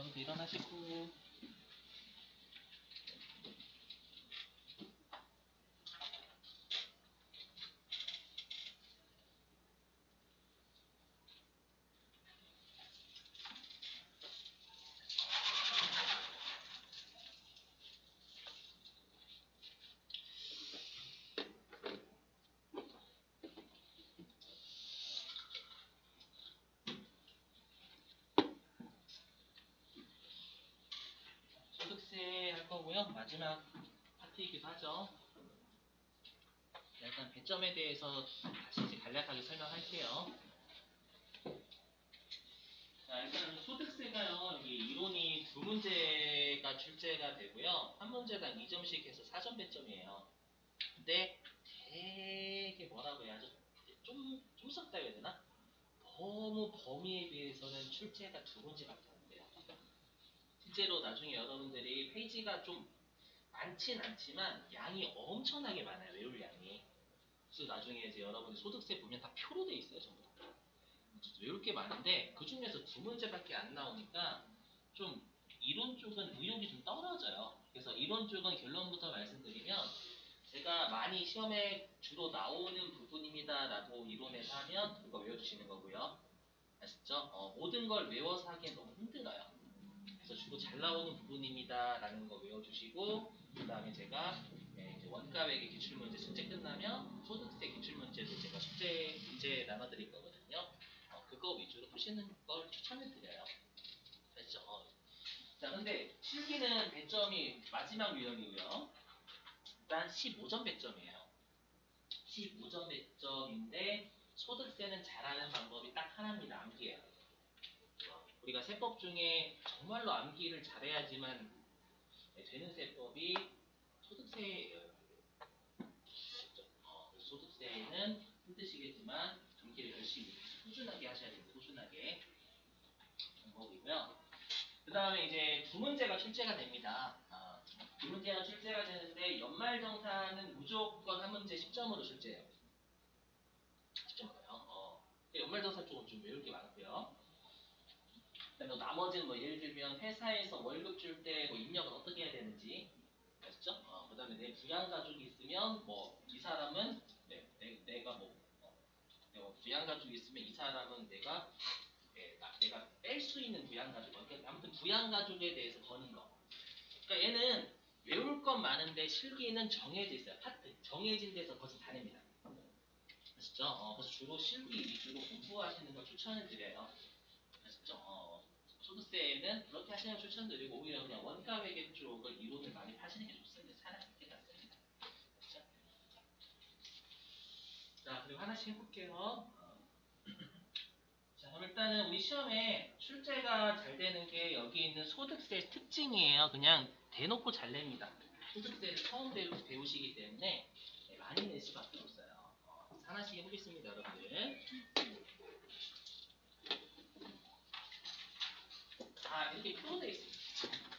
여러분들 일어나시고. 소득세 할 거고요. 마지막 파트이기도 하죠. 일단 배점에 대해서 다시 이제 간략하게 설명할게요. 자, 일단 소득세가요. 여기 이론이 두 문제가 출제가 되고요. 한 문제당 2점씩 해서 4점 배점이에요. 근데 되게 뭐라고 해야죠? 좀 썩다 해야 되나? 너무 범위에 비해서는 출제가 두 문제밖에 안 돼요. 실제로 나중에 여러분들이 페이지가 좀 많진 않지만 양이 엄청나게 많아요. 외울 양이. 그래서 나중에 이제 여러분이 소득세 보면 다 표로 돼 있어요. 전부 다. 외울 게 많은데 그 중에서 두 문제밖에 안 나오니까 좀 이론 쪽은 의욕이 좀 떨어져요. 그래서 이론 쪽은 결론부터 말씀드리면 제가 많이 시험에 주로 나오는 부분입니다라고 이론에서 하면 그거 외워주시는 거고요. 아시죠? 모든 걸 외워서 하기엔 너무 힘들어요. 그래서 주로 잘 나오는 부분입니다라는 거 외워주시고 그 다음에 제가 이제 원가액의 기출문제 숙제 끝나면 소득세 기출문제도 제가 숙제 문제 나눠드릴 거거든요. 그거 위주로 푸시는 걸 추천을 드려요. 됐죠? 자, 근데 실기는 배점이 마지막 유형이고요. 일단 15점 배점이에요. 15점 배점인데 소득세는 잘하는 방법이 딱 하나입니다. 암기예요. 우리가 세법 중에 정말로 암기를 잘해야지만 되는 세법이 소득세예요. 소득세는 힘드시겠지만 암기를 열심히 꾸준하게 하셔야 됩니다. 꾸준하게 방법이고요. 그 다음에 이제 두 문제가 출제가 됩니다. 두 문제가 출제가 되는데 연말정산은 무조건 한 문제 10점으로 출제해요. 10점으로요. 연말정산 쪽은 좀 외울 게 많고요. 그다음에 나머지는 뭐 예를 들면 회사에서 월급 줄 때 뭐 입력을 어떻게 해야 되는지 아시죠? 그다음에 내 부양 가족이 있으면 뭐 이 사람은 내가 뭐 부양 가족이 있으면 이 사람은 내가 뺄 수 있는 부양 가족. 그러니까 아무튼 부양 가족에 대해서 거는 거. 그러니까 얘는 외울 건 많은데 실기는 정해져 있어요. 파트 정해진 데서 거진 다 냅니다. 아시죠? 그래서 주로 실기 위주로 공부하시는 걸 추천을 드려요. 아시죠? 소득세는 그렇게 하시는 걸 추천드리고 오히려 그냥 원가 회계 쪽을 이론을 많이 파시는 게 좋습니다. 차라리 그게 낫습니다. 그렇죠? 자, 그리고 하나씩 해볼게요. 자, 그럼 일단은 우리 시험에 출제가 잘 되는 게 여기 있는 소득세 특징이에요. 그냥 대놓고 잘 냅니다. 소득세를 처음 배우시기 때문에 많이 낼 수밖에 없어요. 하나씩 해보겠습니다, 여러분들. 이렇게 표로 되어 있습니다.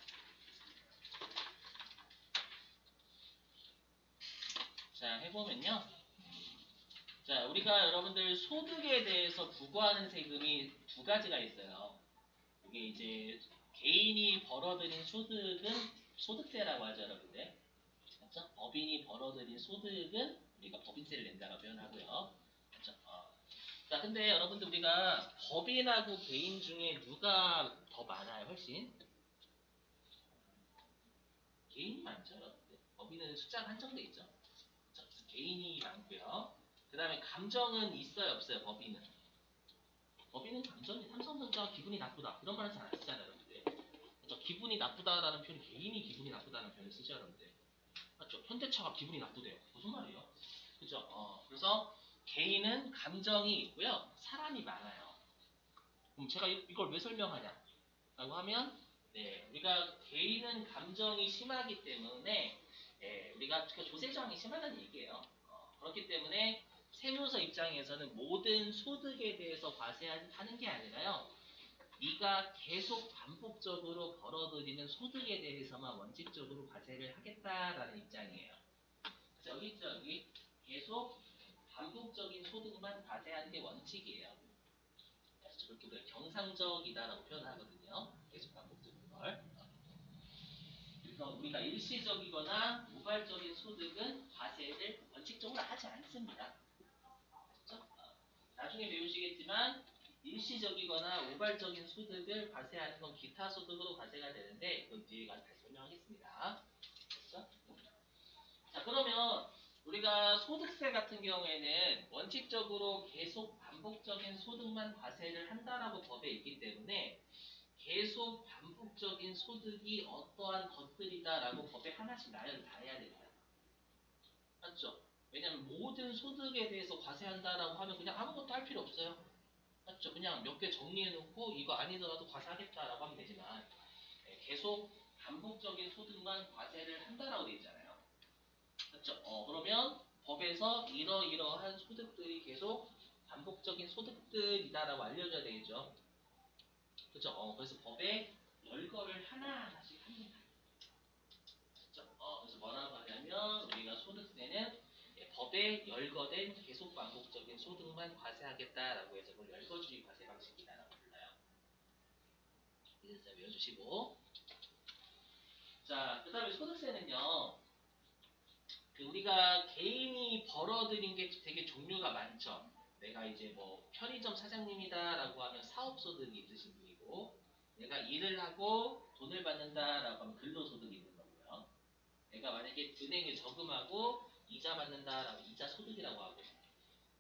자, 해보면요. 자, 우리가 여러분들 소득에 대해서 부과하는 세금이 두 가지가 있어요. 이게 이제 개인이 벌어들인 소득은 소득세라고 하죠, 여러분들. 그렇죠? 법인이 벌어들인 소득은 우리가 법인세를 낸다고 표현하고요. 그렇죠? 자, 근데 여러분들 우리가 법인하고 개인 중에 누가 더 많아요, 훨씬? 개인이 많죠, 여러분들. 법인은 숫자가 한정돼 있죠. 그렇죠? 개인이 많고요. 그 다음에 감정은 있어요, 없어요, 법인은? 법인은 감정이 삼성전자 기분이 나쁘다 이런 말은 잘 안 쓰잖아요, 여러분들. 그렇죠? 기분이 나쁘다라는 표현, 개인이 기분이 나쁘다는 표현을 쓰죠, 여러분들. 맞죠? 현대차가 기분이 나쁘대요. 무슨 말이에요? 그죠? 그래서 개인은 감정이 있고요. 사람이 많아요. 그럼 제가 이걸 왜 설명하냐? 라고 하면, 우리가 개인은 감정이 심하기 때문에, 우리가 조세정이 심하다는 얘기예요. 그렇기 때문에 세무서 입장에서는 모든 소득에 대해서 과세하는 게 아니라요. 네가 계속 반복적으로 벌어들이는 소득에 대해서만 원칙적으로 과세를 하겠다라는 입장이에요. 그래서 여기 있죠, 여기. 계속 반복적인 소득만 과세하는 게 원칙이에요. 그렇게 우리가 경상적이다라고 표현하거든요. 계속 반복적인 걸. 그래서 우리가 일시적이거나 우발적인 소득은 과세를 원칙적으로 하지 않습니다. 그렇죠? 나중에 배우시겠지만 일시적이거나 우발적인 소득을 과세하는 건 기타 소득으로 과세가 되는데 이건 뒤에 가서 다시 설명하겠습니다. 그렇죠? 자, 그러면 우리가 소득세 같은 경우에는 원칙적으로 계속 반복적인 소득만 과세를 한다라고 법에 있기 때문에 계속 반복적인 소득이 어떠한 것들이다라고 법에 하나씩 나열을 다 해야 됩니다. 맞죠? 왜냐면 모든 소득에 대해서 과세한다라고 하면 그냥 아무것도 할 필요 없어요. 맞죠? 그냥 몇 개 정리해놓고 이거 아니더라도 과세하겠다라고 하면 되지만 계속 반복적인 소득만 과세를 한다라고 되어 있잖아요. 맞죠? 그러면 법에서 이러이러한 소득들이 계속 반복적인 소득들이다라고 알려줘야 되겠죠. 그렇죠? 그래서 법에 열거를 하나하나씩 합니다. 그렇죠? 그래서 뭐라고 하냐면 우리가 소득세는 법에 열거된 계속 반복적인 소득만 과세하겠다라고 해서 그걸 열거주의 과세 방식이다라고 불러요. 이래서 외워주시고 자, 그 다음에 소득세는요. 우리가 개인이 벌어들인 게 되게 종류가 많죠. 내가 이제 뭐 편의점 사장님이다라고 하면 사업소득이 있으신 분이고 내가 일을 하고 돈을 받는다라고 하면 근로소득이 있는 거고요. 내가 만약에 은행에 저금하고 이자 받는다라고 이자 소득이라고 하고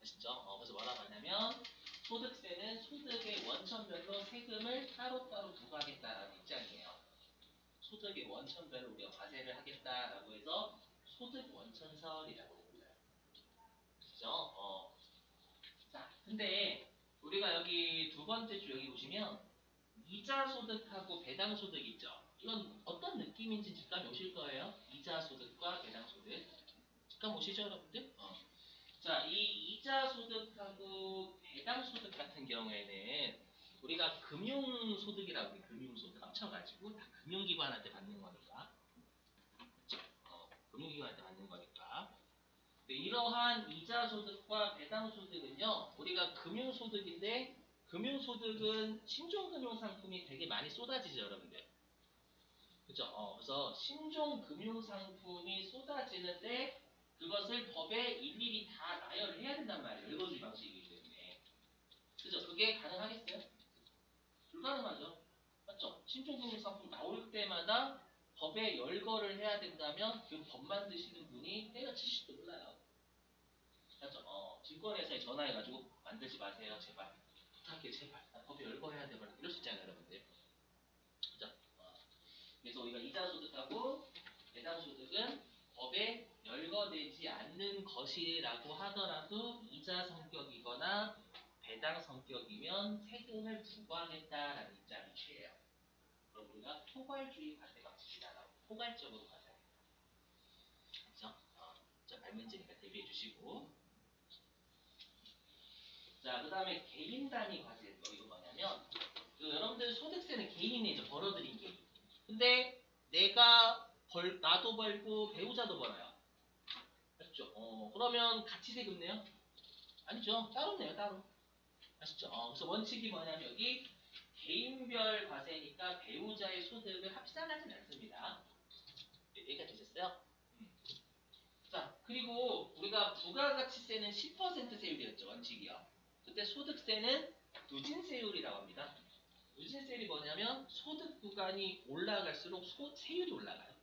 아시죠? 그래서 뭐라고 하냐면 소득세는 소득의 원천별로 세금을 따로따로 부과하겠다라는 입장이에요. 소득의 원천별로 우리가 과세를 하겠다라고 해서 소득 원천설이라고 불러요. 그죠? 자, 근데 우리가 여기 두 번째 줄 여기 보시면 이자 소득하고 배당 소득 있죠? 이건 어떤 느낌인지 직감이 오실 거예요. 이자 소득과 배당 소득. 직감 오시죠, 여러분들? 자, 이 이자 소득하고 배당 소득 같은 경우에는 우리가 금융소득이라고 해요. 금융소득 합쳐가지고 다 금융기관한테 받는 거니까. 그렇죠? 금융기관한테 받는 거니까. 네, 이러한 이자 소득과 배당 소득은요, 우리가 금융소득인데, 금융소득은 신종금융 상품이 되게 많이 쏟아지죠, 여러분들. 그죠? 그래서 신종금융 상품이 쏟아지는데, 그것을 법에 일일이 다 나열을 해야 된단 말이에요. 열거주의 방식이기 때문에. 그죠? 그게 가능하겠어요? 불가능하죠. 맞죠? 신종금융 상품 나올 때마다 법에 열거를 해야 된다면 그 법 만드시는 분이 때가 70도 몰라요. 맞죠? 증권회사에 전화해가지고 만들지 마세요. 제발. 부탁해 제발. 나 법에 열거해야 돼. 이럴 수 있잖아요. 여러분들. 그죠? 그래서 우리가 이자소득하고 배당소득은 법에 열거되지 않는 것이라고 하더라도 이자 성격이거나 배당 성격이면 세금을 부과하겠다라는 입장이 취해요. 그럼 우리가 포괄주의 과세 방식이다라고 포괄적으로 과세합니다. 그렇죠? 자, 발문제니까 대비해 주시고 자, 그 다음에 개인 단위 과세 이거 뭐냐면 여러분들 소득세는 개인이 내죠. 벌어들인 개인. 근데 내가 나도 벌고 배우자도 벌어요. 아시죠? 그러면 같이 세금 내요? 아니죠. 따로 내요. 따로. 아시죠? 그래서 원칙이 뭐냐면 여기 개인별 과세니까 배우자의 소득을 합산하진 않습니다. 얘기가 되셨어요? 자, 그리고 우리가 부가가치세는 10% 세율이었죠. 원칙이요. 그때 소득세는 누진세율이라고 합니다. 누진세율이 뭐냐면 소득 구간이 올라갈수록 세율이 올라가요.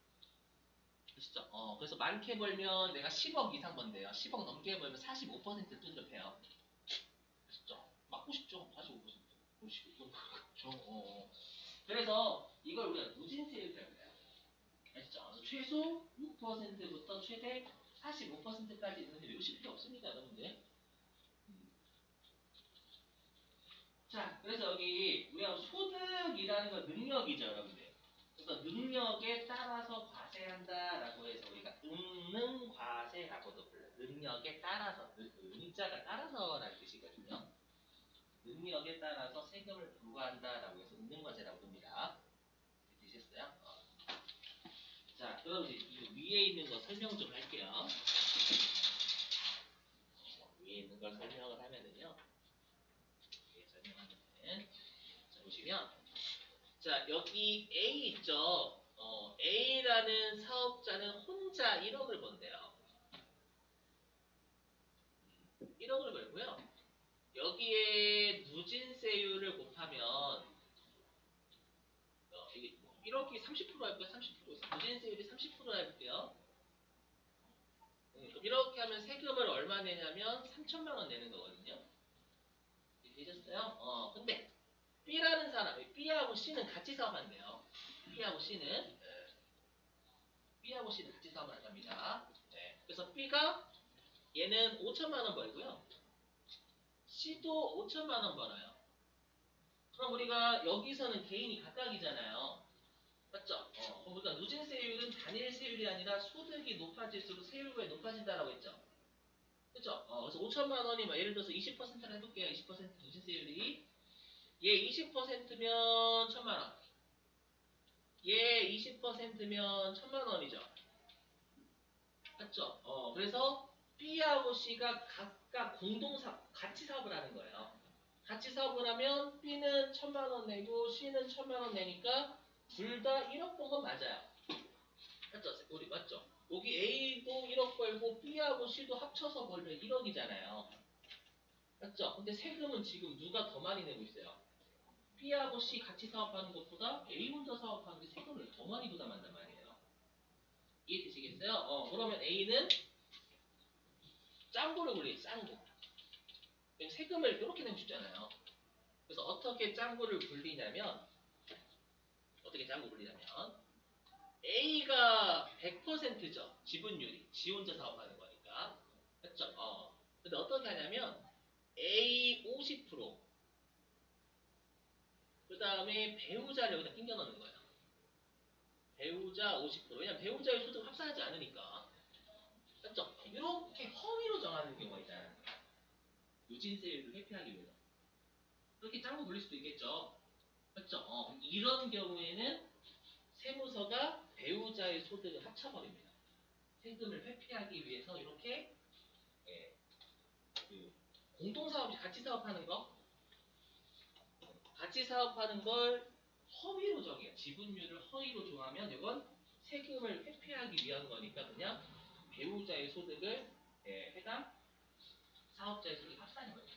아시죠? 그래서 많게 벌면 내가 10억 이상 번대요. 10억 넘게 벌면 45% 뚜드려 아시죠? 맞고 싶죠? 45%. 그렇죠? 그래서 이걸 우리가 누진세율이라고 해요. 아시죠? 최소 6%부터 최대 45%까지 있는데 외우실 필요 없습니다, 여러분들. 자, 그래서 여기 우리가 소득이라는 건 능력이죠, 여러분들. 그래서 능력에 따라서 과세한다라고 해서 우리가 능과세라고도 불러요. 능력에 따라서, 능자가 따라서라는 뜻이거든요. 능력에 따라서 세금을 부과한다라고 해서 능과세라고 합니다. 되셨어요? 자, 그럼 이제 이 위에 있는 거 설명 좀 할게요. 위에 있는 걸 설명을 하면은요. 위에 설명하면은 뭐냐면, 자, 여기 A 있죠? A라는 사업자는 혼자 1억을 번대요. 1억을 벌고요. 여기에 누진세율을 곱하면, 이게 1억이 30% 할까요? 30%. 누진세율이 30% 해볼게요. 그럼 이렇게 하면 세금을 얼마 내냐면 3천만 원 내는 거거든요. 되셨어요? 근데 B라는 사람이 B하고 C는 같이 사업한대요. B하고 C는 같이 사업을 한답니다. 네. 그래서 B가 얘는 5천만 원 벌고요. C도 5천만 원 벌어요. 그럼 우리가 여기서는 개인이 각각이잖아요. 맞죠? 그럼 우리가 누진세율은 단일세율이 아니라 소득이 높아질수록 세율이 높아진다라고 했죠. 그죠? 그래서 5천만 원이 막 예를 들어서 20%를 해볼게요. 20% 누진세율이 얘 20%면 1천만 원. 얘 20%면 1천만 원이죠. 맞죠? 그래서 B하고 C가 각각 같이 사업을 하는 거예요. 같이 사업을 하면 B는 1천만 원 내고 C는 1천만 원 내니까 둘 다 1억 번 건 맞아요. 맞죠? 우리 맞죠? 여기 A도 1억 벌고 B하고 C도 합쳐서 벌면 1억이잖아요. 맞죠? 근데 세금은 지금 누가 더 많이 내고 있어요? B하고 C 같이 사업하는 것보다 A 혼자 사업하는 게 세금을 더 많이 부담한단 말이에요. 이해되시겠어요? 그러면 A는 짱구를 굴려요. 짱구. 세금을 이렇게 내고 싶잖아요. 그래서 어떻게 짱구를 굴리냐면 A가 100%죠. 지분율이. 지 혼자 사업하는 거니까. 맞죠? 근데 어떻게 하냐면 A 50%, 그 다음에 배우자를 여기다 끼워 넣는 거예요. 배우자 50%. 왜냐면 배우자의 소득 합산하지 않으니까. 맞죠? 이렇게 허위로 정하는 경우가 있잖아요. 누진세율을 회피하기 위해서. 그렇게 짱구 돌릴 수도 있겠죠. 맞죠? 이런 경우에는 세무서가 배우자의 소득을 합쳐버립니다. 세금을 회피하기 위해서 이렇게 예, 그 공동사업, 같이 사업하는 걸 허위로 정해요. 지분율을 허위로 정하면 이건 세금을 회피하기 위한 거니까 그냥 배우자의 소득을 해당 사업자의 소득 합산인 거예요.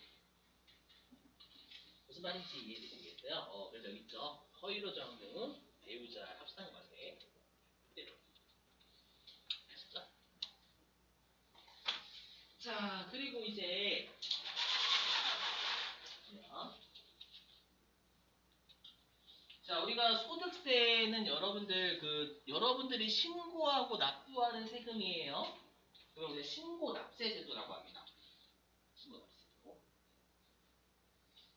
무슨 말인지 이해되시겠어요? 그래서 여기 있죠. 허위로 정한 경우 배우자 합산 관계 그대로. 아시죠? 자, 그리고 이제 자, 우리가 소득세는 여러분들이 신고하고 납부하는 세금이에요. 그걸 우리가 신고 납세 제도라고 합니다. 신고 납세 제도.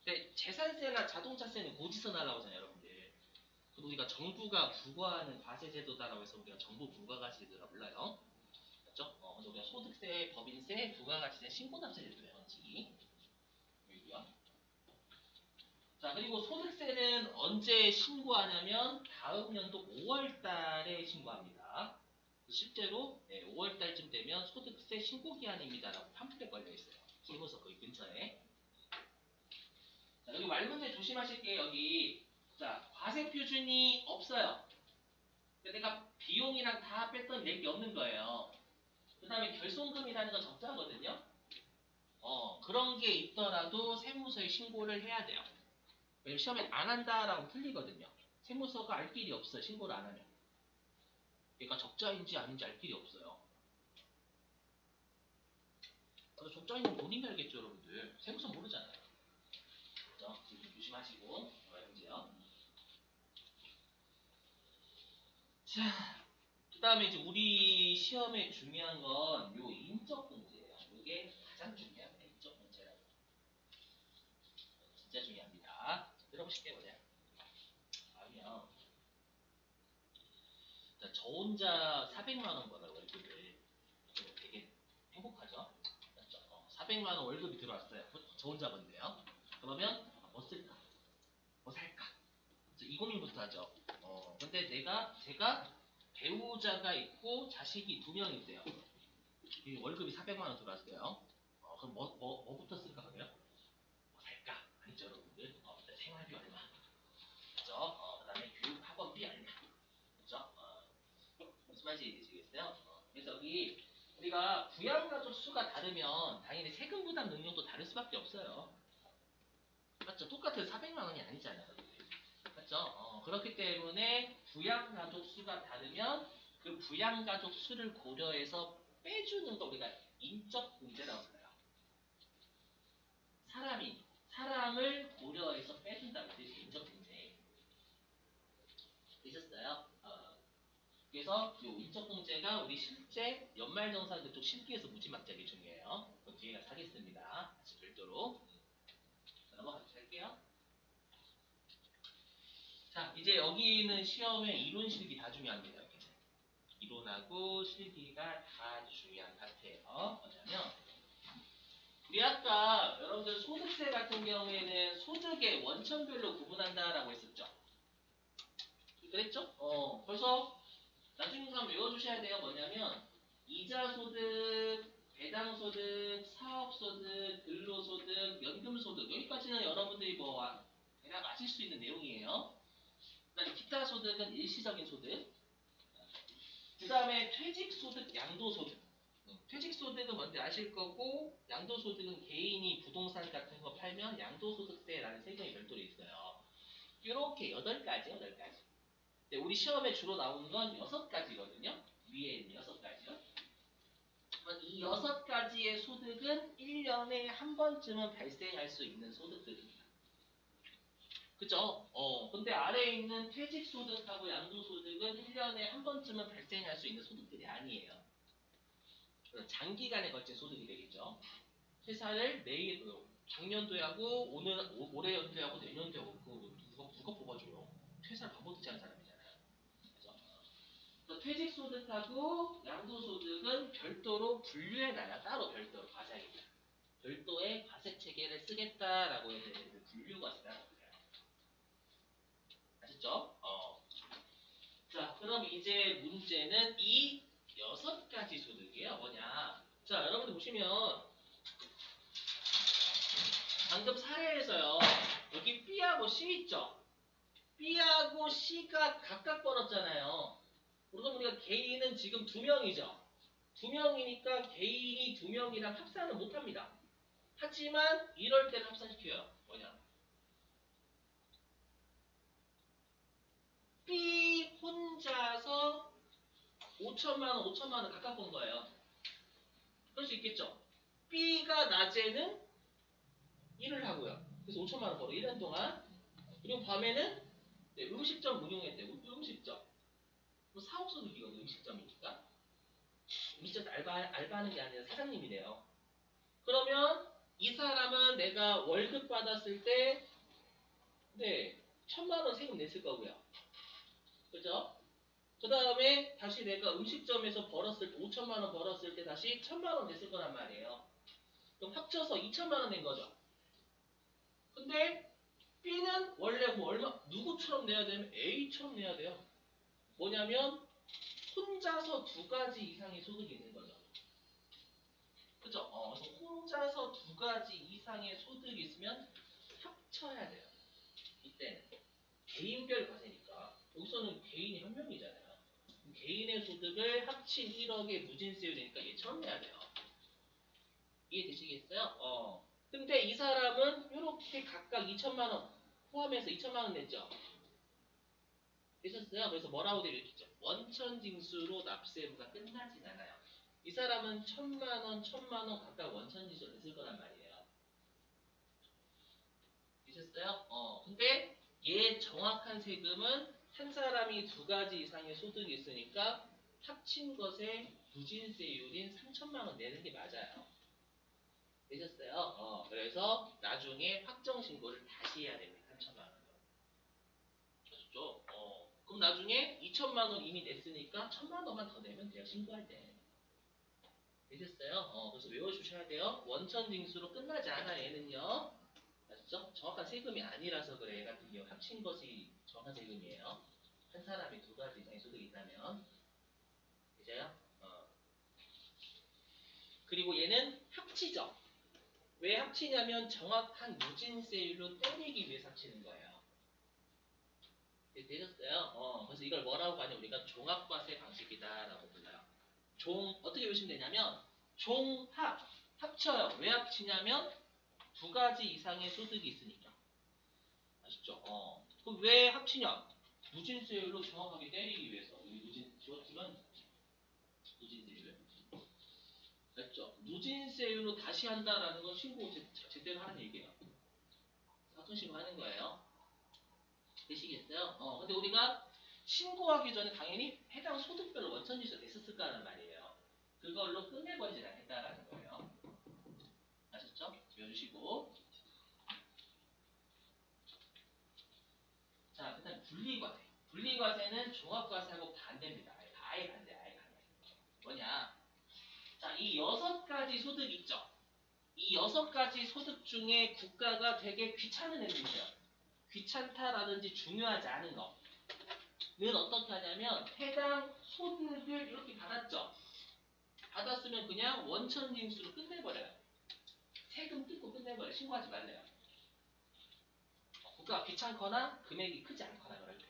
근데 재산세나 자동차세는 고지서 날라고 하잖아요, 여러분들. 그리고 우리가 정부가 부과하는 과세 제도다라고 해서 우리가 정부 부가가치 제도라고 불러요. 맞죠? 그래서 우리가 소득세, 법인세, 부가가치세, 신고 납세 제도예요, 원칙이. 여기고요. 자, 그리고 소득세는 언제 신고하냐면 다음 연도 5월 달에 신고합니다. 실제로 5월 달쯤 되면 소득세 신고 기한입니다라고 팜플렛 걸려 있어요. 세무서 거기 근처에. 자, 여기 말문제 조심하실 게 여기 자, 과세 표준이 없어요. 내가 비용이랑 다 뺐더니 낼게 없는 거예요. 그 다음에 결손금이라는 건 적자거든요. 그런 게 있더라도 세무서에 신고를 해야 돼요. 왜냐면 시험에 안 한다라고 틀리거든요. 세무서가 알 길이 없어요. 신고를 안 하면. 얘가 적자인지 아닌지 알 길이 없어요. 적자인지 본인이 알겠죠, 여러분들. 세무서 모르잖아요. 그죠? 지금 조심하시고 문제요. 자, 그 다음에 이제 우리 시험에 중요한 건 요 인적 문제예요. 이게 가장 중요합니다. 인적 문제라고. 진짜 중요합니다. 들어보실게요, 그냥. 아니요. 자, 저 혼자 400만 원 벌어요, 월급을. 되게 행복하죠? 맞죠? 400만 원 월급이 들어왔어요. 저 혼자 번데요. 그러면 뭐 쓸까? 뭐 살까? 이 고민부터 하죠. 근데 제가 배우자가 있고 자식이 2명 있대요. 월급이 400만 원 들어왔어요. 그럼 뭐부터 쓸까 그래요? 뭐 살까? 아니죠, 여러분들. 생활비 얼마? 여기 우리가 부양가족 수가 다르면 당연히 세금 부담 능력도 다를 수밖에 없어요. 맞죠? 똑같은 400만 원이 아니잖아요. 맞죠? 그렇기 때문에 부양가족 수가 다르면 그 부양가족 수를 고려해서 빼주는 거 우리가 인적공제라고 불러요. 사람을 고려해서 빼준다고 해서 인적공제. 되셨어요? 그래서 이 인적공제가 우리 실제 연말정산 그쪽 실기에서 무지막지하게 중요해요. 그럼 뒤에 가서 하겠습니다. 다시 별도로. 넘어가서 할게요. 자, 이제 여기는 시험에 이론 실기 다 중요합니다. 이렇게. 이론하고 실기가 다 중요한 파트예요. 뭐냐면 우리 아까 여러분들 소득세 같은 경우에는 소득의 원천별로 구분한다라고 했었죠. 그랬죠? 그래서 나중에 한번 외워주셔야 돼요. 뭐냐면 이자소득, 배당소득, 사업소득, 근로소득, 연금소득 여기까지는 여러분들이 뭐 대략 아실 수 있는 내용이에요. 그다음에 기타 소득은 일시적인 소득. 그 다음에 퇴직소득, 양도소득. 퇴직소득은 먼저 아실 거고 양도소득은 개인이 부동산 같은 거 팔면 양도소득세라는 세금이 별도로 있어요. 이렇게 8가지. 근데 우리 시험에 주로 나오는 건 6가지거든요. 위에 있는 6가지요. 이 6가지의 소득은 1년에 한 번쯤은 발생할 수 있는 소득들입니다. 그죠? 근데 아래에 있는 퇴직소득하고 양도소득은 1년에 한 번쯤은 발생할 수 있는 소득들이 아니에요. 장기간에 걸친 소득이 되겠죠. 회사를 매일 작년도에 하고 올해 연도에 하고 내년도에 하고 누가 뽑아줘요? 퇴사를 반복되지 않은 사람이잖아요. 그래서 퇴직소득하고 양도소득은 별도로 분류해놔요. 따로 별도로 과세하겠다. 별도의 과세 체계를 쓰겠다라고 해서 분류과세라고 해요. 아셨죠? 자, 그럼 이제 문제는 이 6가지 소득이에요. 뭐냐? 자, 여러분들 보시면 방금 사례에서요. 여기 B하고 C 있죠? B하고 C가 각각 벌었잖아요. 그럼 우리가 개인은 지금 2명이죠? 2명이니까 개인이 2명이랑 합산은 못합니다. 하지만 이럴 때는 합산시켜요. 뭐냐? B 혼자서 5천만 원 각각 번 거예요. 그럴 수 있겠죠? B가 낮에는 일을 하고요. 그래서 5천만 원 벌어 1년 동안. 그리고 밤에는 음식점 운영했대요. 음식점. 뭐 사업소득이거든요. 음식점이니까. 음식점 알바하는 게 아니라 사장님이래요. 그러면 이 사람은 내가 월급 받았을 때 1,000만 원 세금 냈을 거고요. 그죠? 그 다음에 다시 내가 음식점에서 벌었을 때 5천만 원 벌었을 때 다시 1,000만 원 냈을 거란 말이에요. 그럼 합쳐서 2천만 원 낸 거죠. 근데 B는 원래 뭐 얼마 누구처럼 내야 되면 A처럼 내야 돼요. 뭐냐면 혼자서 2가지 이상의 소득이 있는 거죠. 그죠? 그래서 혼자서 2가지 이상의 소득이 있으면 합쳐야 돼요. 이때는 개인별 과세니까 여기서는 개인이 한 명이잖아요. 개인의 소득을 합친 1억에 무진세율이니까 얘처럼 내야 돼요. 이해되시겠어요? 근데 이 사람은 이렇게 각각 2천만 원 포함해서 2천만 원 냈죠. 되셨어요? 그래서 뭐라고 되어 있죠? 원천징수로 납세부가 끝나진 않아요. 이 사람은 1,000만 원 각각 원천징수를 냈을 거란 말이에요. 되셨어요? 근데 얘 정확한 세금은 한 사람이 2가지 이상의 소득이 있으니까 합친 것에 무진세율인 3천만 원 내는 게 맞아요. 되셨어요? 그래서 나중에 확정신고를 다시 해야 됩니다. 3천만 원. 아셨죠? 그럼 나중에 2천만 원 이미 냈으니까 1,000만 원만 더 내면 돼요. 신고할 때. 되셨어요? 그래서 외워주셔야 돼요. 원천징수로 끝나지 않아 얘는요. 아시죠? 정확한 세금이 아니라서 그래. 얘 같은 경우 합친 것이 정확한 세금이에요. 한 사람이 2가지 이상의 소득이 있다면. 되죠? 그리고 얘는 합치죠. 왜 합치냐면 정확한 무진세율로 때리기 위해서 합치는 거예요. 되셨어요? 그래서 이걸 뭐라고 하냐 우리가 종합과세 방식이다라고 불러요. 어떻게 보시면 되냐면 종합 합쳐요. 왜 합치냐면 두 가지 이상의 소득이 있으니까. 아시죠? 그럼 왜 합치냐? 누진세율로 정확하게 때리기 위해서. 우리 지웠지만 누진세율. 됐죠? 누진세율로 다시 한다라는 건 신고 제대로 하는 얘기예요. 사전신고 하는 거예요. 되시겠어요? 근데 우리가 신고하기 전에 당연히 해당 소득별로 원천지수 냈었을 거란 말이에요. 그걸로 끝내버리지 않겠다라는 거예요. 아셨죠? 지워주시고. 자, 그 다음 분리과세. 분리과세는 종합과세하고 반대입니다. 아예 반대, 아예 반대. 뭐냐? 자, 이 6가지 소득 있죠? 이 6가지 소득 중에 국가가 되게 귀찮은 애들 있어요. 귀찮다라든지 중요하지 않은 거는 어떻게 하냐면 해당 소득을 이렇게 받았죠? 받았으면 그냥 원천징수로 끝내버려요. 세금 뜯고 끝내버려요. 신고하지 말래요. 국가가 귀찮거나 금액이 크지 않거나 그럴 때.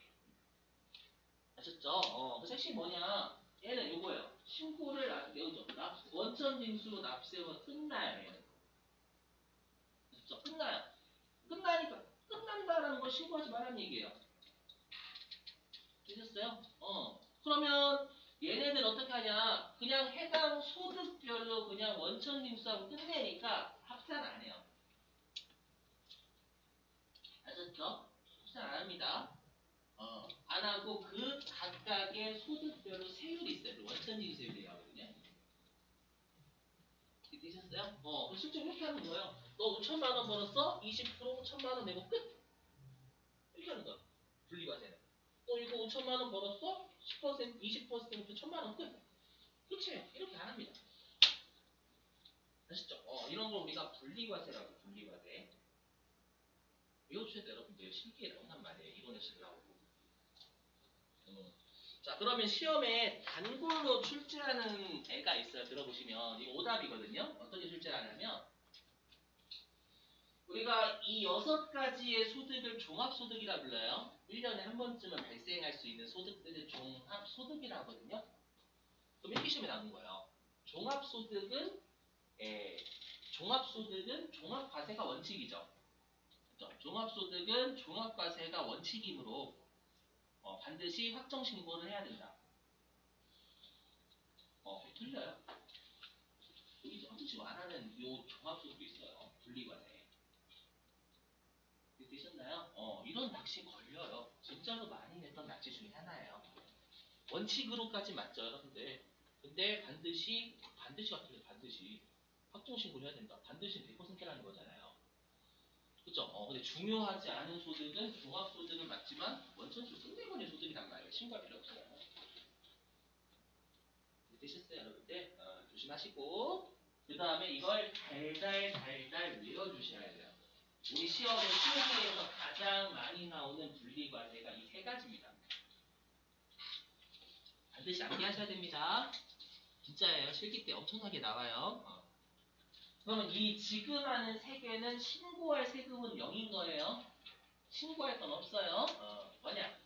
아셨죠? 그 핵심이 뭐냐? 얘는 요거예요. 신고를 외우죠. 원천징수로 납세가 끝나요. 얘는. 아셨죠? 끝나요. 끝나니까 끝난다라는 걸 신고하지 말라는 얘기예요. 되셨어요? 그러면 얘네들 어떻게 하냐? 그냥 해당 소득별로 그냥 원천징수하고 끝내니까 합산 안 해요. 아셨죠? 합산 안 합니다. 안 하고 그 각각의 소득별로 세율이 있어요. 원천징수율이 나오거든요. 되셨어요? 그 실제 이렇게 하는 거예요. 너 5천만 원 벌었어? 20% 1천만 원 내고 끝. 이렇게 하는 거야. 분리과세는. 너 이거 5천만 원 벌었어? 10% 20%부터 1천만 원 끝. 끝이에요. 이렇게 안 합니다. 아시죠? 이런 걸 우리가 분리과세라고 분리과세. 외워주셔야 돼요. 여러분들 실기에 나온단 말이에요. 이론에서 나오고. 자, 그러면 시험에 단골로 출제하는 애가 있어요. 들어보시면. 이거 오답이거든요. 어떻게 출제하냐면, 우리가 이 6가지의 소득을 종합소득이라 불러요. 1년에 한 번쯤은 발생할 수 있는 소득들을 종합소득이라 하거든요. 그럼 이렇게 시험에 나오는 거예요. 종합소득은 종합과세가 원칙이죠. 그렇죠? 종합소득은 종합과세가 원칙이므로 반드시 확정신고를 해야 된다. 틀려요. 여기 확정신고 안 하는 요 종합소득도 있어요. 분리과세. 되셨나요? 이런 낚시 걸려요. 진짜로 많이 냈던 낚시 중에 하나예요. 원칙으로까지 맞죠, 여러분들. 근데 반드시 같은 반드시 확정신고를 해야 된다. 반드시 100%라는 거잖아요. 그쵸? 근데 중요하지 않은 소득은 종합소득은 맞지만 원천수 끝내버린 소득이란 말이에요. 신고할 필요 없어요. 되셨어요, 여러분들? 조심하시고 그 다음에 이걸 달달 외워주셔야 돼요. 우리 시험의 실기에서 가장 많이 나오는 분리과세가 이 3가지입니다. 반드시 암기하셔야 됩니다. 진짜예요. 실기 때 엄청나게 나와요. 그러면 이 지금 하는 3개는 신고할 세금은 0인 거예요. 신고할 건 없어요. 뭐냐?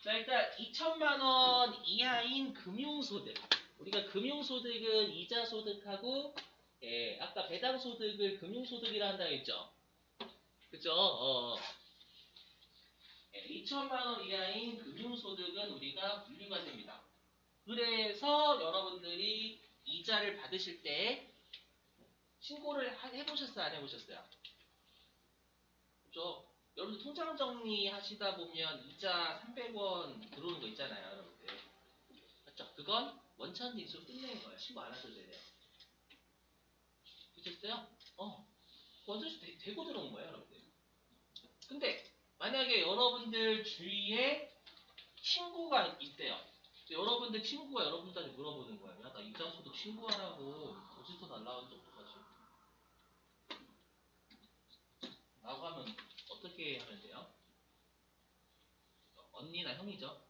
자, 일단 2천만 원 이하인 금융소득. 우리가 금융소득은 이자소득하고 아까 배당소득을 금융소득이라 한다 했죠. 그죠? 2천만 원 이하인 금융소득은 우리가 분리과세입니다. 그래서 여러분들이 이자를 받으실 때 신고를 해보셨어요? 안 해보셨어요? 그죠? 여러분들 통장 정리 하시다 보면 이자 300원 들어오는 거 있잖아요, 여러분들. 맞죠? 그건 원천징수 끝내는 거예요. 신고 안 하셔도 돼요. 그쳤어요? 원천징수 되고 들어온 거예요, 여러분들. 근데 만약에 여러분들 주위에 친구가 있대요. 여러분들 친구가 여러분들한테 물어보는 거예요. 야, 나 이자소득 신고하라고 어디서 날라왔는지 어떡하지? 라고 하면 어떻게 하면 돼요? 언니나 형이죠.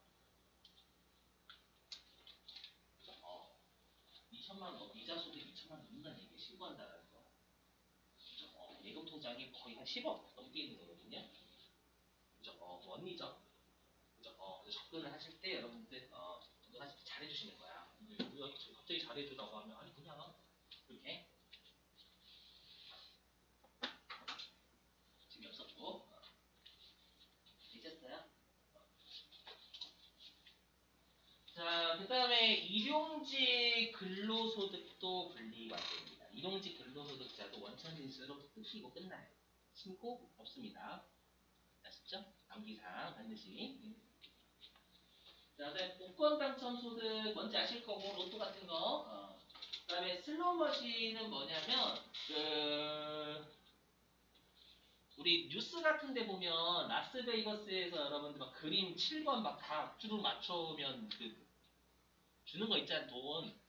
2천만 원, 이자소득 2천만 원 넘는다는 얘기 신고한다는 거. 예금 통장이 거의 한 10억 넘게 있는 거거든요. 그죠? 언니죠. 그죠? 접근을 하실 때 여러분들 접근하실 때 잘해주시는 거야. 우리가 갑자기 잘해주라고 하면 아니 그냥 이렇게 재미없었고 잊었어요? 자, 그 다음에 일용직 근로소득도 분리과세입니다. 일용직 근로소득자도 원천진수로 뜯기고 끝나요. 신고 없습니다. 아시죠? 암기사항 반드시. 자, 그다음에 복권 당첨 소득 뭔지 아실 거고 로또 같은 거. 그다음에 슬롯머신은 뭐냐면 우리 뉴스 같은 데 보면 라스베이거스에서 여러분들 막 그림 7번 막 다 앞줄을 맞춰오면 주는 거 있잖아요. 돈.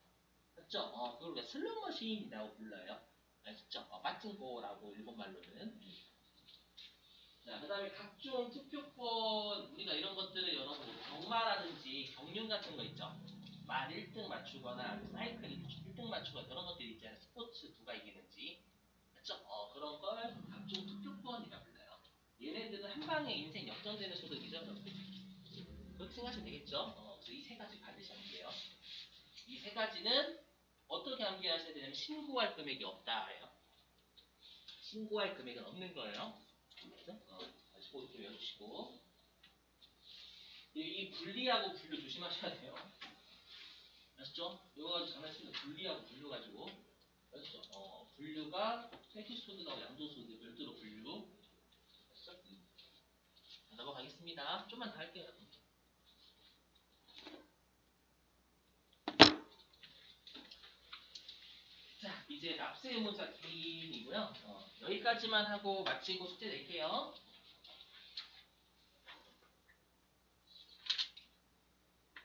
맞죠? 그걸 우리가 슬롯머신이라고 불러요. 아시죠? 빠찡코라고 일본말로는. 자, 그 다음에 각종 투표권, 우리가 이런 것들을 여러분, 경마라든지 경륜 같은 거 있죠? 말 1등 맞추거나, 사이클 1등 맞추거나, 그런 것들이 있잖아요. 스포츠 누가 이기는지. 맞죠? 그런 걸 각종 투표권이라 불러요. 얘네들은 한 방에 인생 역전되는 소득이죠, 여러분들. 그렇게 생각하시면 되겠죠? 그래서 이 세 가지 반드시 암기해요. 이 세 가지는 어떻게 암기하셔야 되냐면, 신고할 금액이 없다. 예요. 신고할 금액은 없는 거예요. 그죠? 아시고 이렇게 외워주시고. 이 분리하고 분류 조심하셔야 돼요. 아시죠? 이거 가지고 장난치면 분리하고 분류 가지고. 아시죠? 분류가 회피소득하고 양도소득 별도로 분류. 아시죠? 자, 넘어가겠습니다. 좀만 더 할게요. 자, 이제 납세 의무자 개인이고요. 여기까지만 하고 마치고 숙제 낼게요.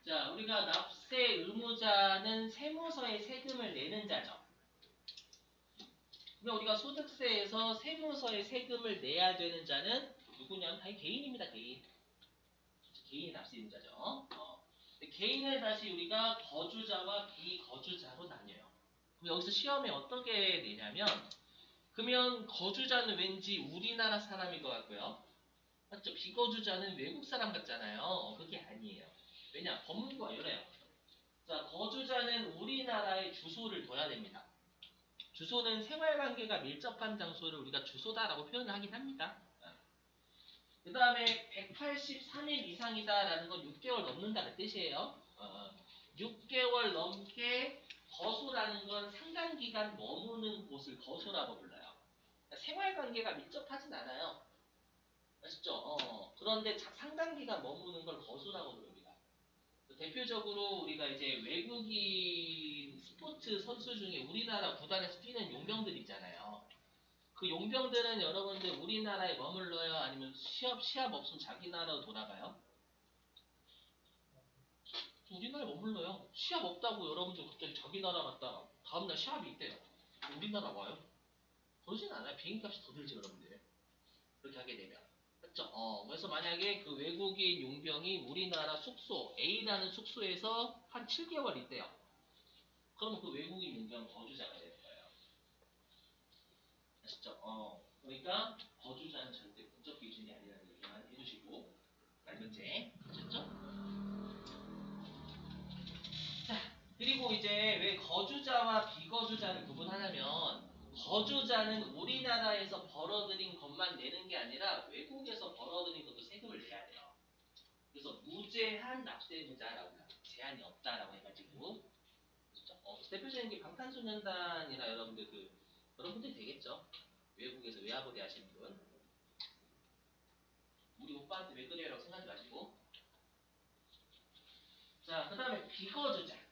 자, 우리가 납세 의무자는 세무서에 세금을 내는 자죠. 그러면 우리가 소득세에서 세무서에 세금을 내야 되는 자는 누구냐면 당연히 개인입니다. 개인. 개인이 납세 의무자죠. 개인을 다시 우리가 거주자와 비거주자로 나뉘어요. 그럼 여기서 시험에 어떻게 내냐면 그러면 거주자는 왠지 우리나라 사람인 것 같고요. 맞죠? 비거주자는 외국 사람 같잖아요. 그게 아니에요. 왜냐? 법문과 이래요. 자, 거주자는 우리나라에 주소를 둬야 됩니다. 주소는 생활관계가 밀접한 장소를 우리가 주소다라고 표현을 하긴 합니다. 그 다음에 183일 이상이다라는 건 6개월 넘는다는 뜻이에요. 6개월 넘게 거소라는 건 상당기간 머무는 곳을 거소라고 불러요. 그러니까 생활관계가 밀접하진 않아요. 아시죠? 그런데 상당기간 머무는 걸 거소라고 부릅니다. 대표적으로 우리가 이제 외국인 스포츠 선수 중에 우리나라 구단에서 뛰는 용병들 있잖아요. 그 용병들은 여러분들 우리나라에 머물러요? 아니면 시합 없으면 자기 나라로 돌아가요? 우리나라에 머물러요. 시합 없다고 여러분들 갑자기 자기 나라 갔다가 다음날 시합이 있대요. 우리나라 와요? 그러진 않아요. 비행값이 더 들지 여러분들. 그렇게 하게 되면. 그렇죠? 그래서 만약에 그 외국인 용병이 우리나라 숙소 A라는 숙소에서 한 7개월 있대요. 그러면 그 외국인 용병 거주자가 되는 거예요. 아시죠? 그러니까 거주자는 절대 국적 기준이 아니라는 얘기만 해주시고 말문제 아셨죠? 자, 그리고 이제 왜 거주자와 비거주자를 구분하냐면 거주자는 우리나라에서 벌어들인 것만 내는 게 아니라 외국에서 벌어들인 것도 세금을 내야 돼요. 그래서 무제한 납세의무자라고 해요. 제한이 없다라고 해가지고 그렇죠? 대표적인 게 방탄소년단이나 여러분들 여러분들이 되겠죠? 외국에서 외화벌이 하시는 분 우리 오빠한테 왜 그래요라고 생각하지 마시고 자, 그 다음에 비거주자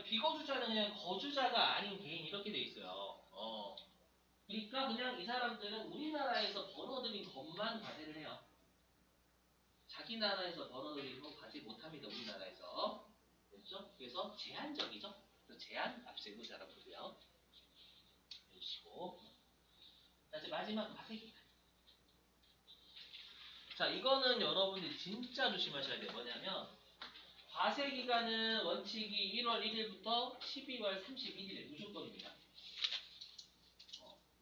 비거주자는 그냥 거주자가 아닌 개인 이렇게 돼 있어요. 그러니까 그냥 이 사람들은 우리나라에서 벌어들인 것만 과세를 해요. 자기 나라에서 벌어들인 거 과세 못합니다. 우리나라에서. 그렇죠? 그래서 제한적이죠. 그래서 제한 납세의무자라고 부르고요. 해주시고 자, 이제 마지막 과세기간. 자, 이거는 여러분들이 진짜 조심하셔야 돼요. 뭐냐면 과세기간은 원칙이 1월 1일부터 12월 31일에 무조건입니다.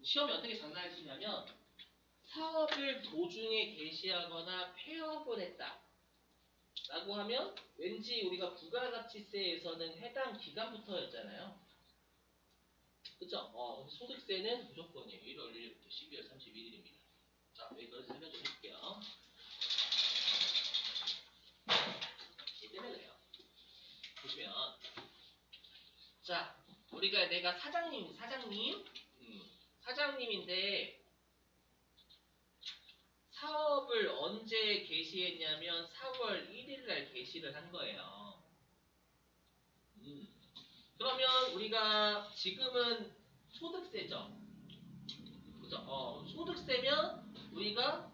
시험이 어떻게 장난치냐면 사업을 도중에 개시하거나 폐업을 했다. 라고 라고 하면 왠지 우리가 부가가치세에서는 해당 기간부터였잖아요. 그쵸? 근데 소득세는 무조건이에요. 1월 1일부터 12월 31일입니다. 자, 여기까지 설명 좀 해볼게요. 이 때문에 그래요. 보시면, 자, 내가 사장님인데, 사업을 언제 개시했냐면 4월 1일 날 개시를 한 거예요. 그러면 우리가 지금은 소득세죠. 그죠? 소득세면 우리가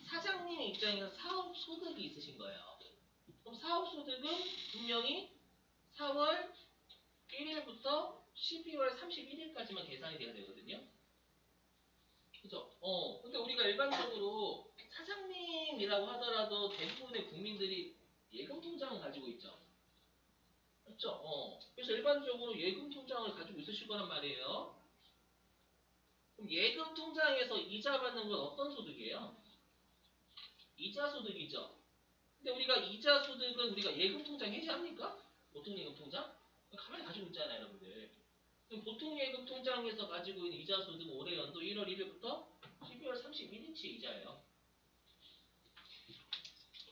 사장님 입장에서 사업 소득이 있으신 거예요. 그럼 사업 소득은 분명히 4월 1일부터 12월 31일까지만 계산이 돼야 되거든요. 그죠? 근데 우리가 일반적으로 사장님이라고 하더라도 대부분의 국민들이 예금 통장을 가지고 있죠. 그렇죠? 그래서 일반적으로 예금 통장을 가지고 있으실 거란 말이에요. 그럼 예금 통장에서 이자 받는 건 어떤 소득이에요? 이자 소득이죠. 근데 우리가 이자 소득은 우리가 예금 통장 해지합니까? 보통 예금 통장? 가만히 가지고 있잖아요, 여러분들. 그럼 보통 예금 통장에서 가지고 있는 이자 소득은 올해 연도 1월 1일부터 12월 31일치 이자예요.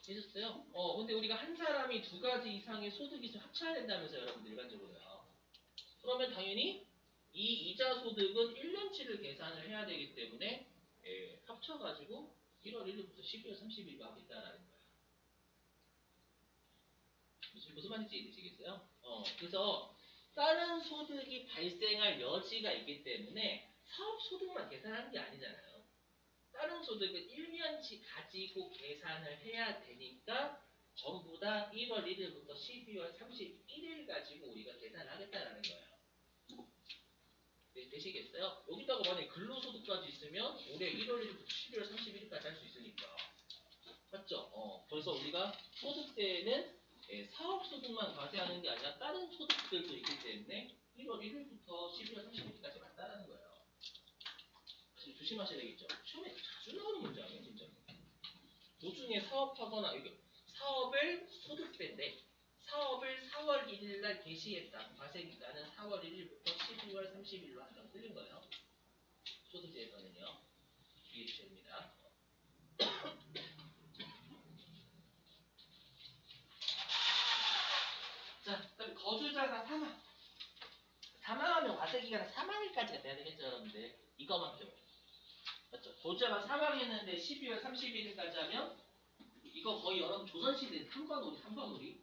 되셨어요? 근데 우리가 한 사람이 두 가지 이상의 소득이 좀 합쳐야 된다면서요, 여러분들 일반적으로요. 그러면 당연히 이 이자 소득은 1년치를 계산을 해야 되기 때문에 합쳐가지고 1월 1일부터 12월 30일로 하겠다라는 거예요. 무슨 말인지 이해되시겠어요? 그래서 다른 소득이 발생할 여지가 있기 때문에 사업 소득만 계산하는 게 아니잖아요. 다른 소득은 1년치 가지고 계산을 해야 되니까 전부 다 1월 1일부터 12월 31일 가지고 우리가 계산을 하겠다라는 거예요. 되시겠어요? 여기다가 만약에 근로소득까지 있으면 올해 1월 1일부터 12월 31일까지 할 수 있으니까. 맞죠? 그래서 우리가 소득세는 사업소득만 과세하는 게 아니라 다른 소득들도 있기 때문에 1월 1일부터 12월 30일까지 맞다라는 거예요. 조심하셔야 되겠죠? 시험에 자주 나오는 문제 아니에요, 진짜. 도중에 사업하거나, 이게 사업을 소득세인데, 사업을 4월 1일 날 개시했다. 과세기간은 4월 1일부터 12월 30일로 한다고 틀린 거예요. 소득세에서는요. 주의해 주셔야 됩니다. 자, 그다음에 거주자가 사망하면 과세기간은 사망일까지가 돼야 되겠죠, 여러분들. 이거만큼. 맞죠? 거주자가 사망했는데 12월 31일까지 하면 이거 거의 여러분 조선시대 3관오리.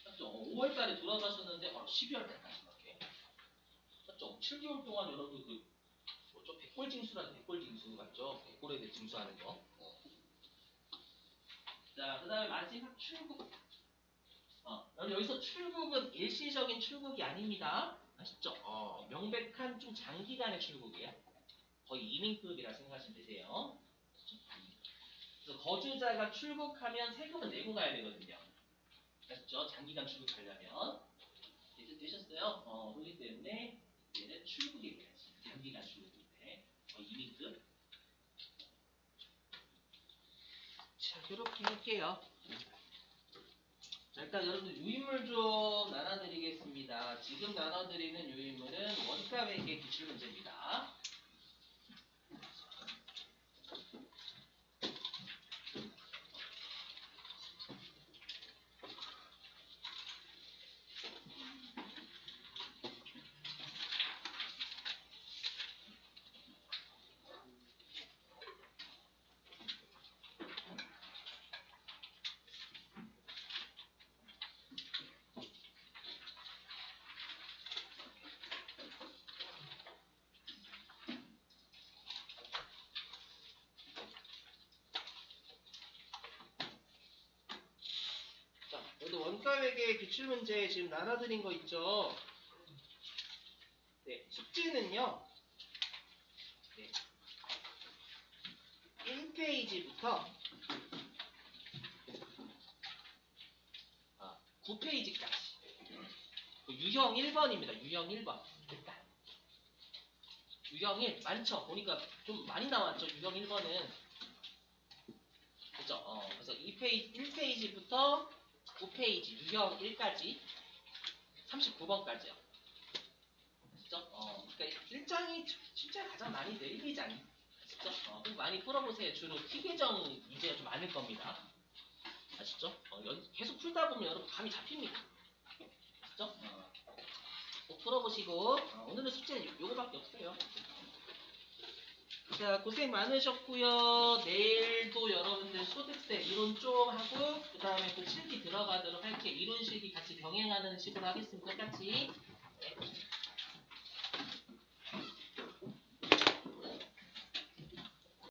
맞죠? 5월달에 돌아가셨는데 12월달까지 이렇게. 맞죠? 7개월 동안 여러분 뭐죠? 백골징수라는 백골징수 맞죠? 백골에 대해 징수하는 거. 자, 그다음에 마지막 출국. 여러분 여기서 출국은 일시적인 출국이 아닙니다. 아시죠? 명백한 좀 장기간의 출국이에요. 거의 이민급이라 생각하시면 되세요. 그래서 거주자가 출국하면 세금을 내고 가야 되거든요. 아시죠? 장기간 출국하려면. 되셨어요? 그렇기 때문에 얘는 출국이 돼야지. 장기간 출국인데 거의 이민급. 자, 이렇게 할게요. 자, 일단 여러분들 유인물 좀 나눠드리겠습니다. 지금 나눠드리는 유인물은 원가 회계 기출문제입니다. 원가 회계 기출문제 지금 나눠드린 거 있죠? 네, 숙제는요. 네, 1페이지부터 9페이지까지. 유형 1번입니다. 유형 1번. 일단. 유형 1 많죠? 보니까 좀 많이 나왔죠? 유형 1번은. 그죠? 그래서 1페이지부터 9페이지 유형 1까지 39번까지요. 아시죠? 그러니까 1장이 실제 가장 많이 내리지 않죠? 좀 많이 풀어보세요. 주로 T계정 이제가 좀 많을 겁니다. 아시죠? 계속 풀다 보면 여러분 감이 잡힙니다. 아시죠? 꼭 풀어보시고 오늘은 숙제 요거밖에 없어요. 자, 고생 많으셨고요. 내일도 여러분들 소득세 이론 좀 하고 그 다음에 또 실기 들어가도록 할게요. 이론 실기 같이 병행하는 식으로 하겠습니다. 똑같이. 네.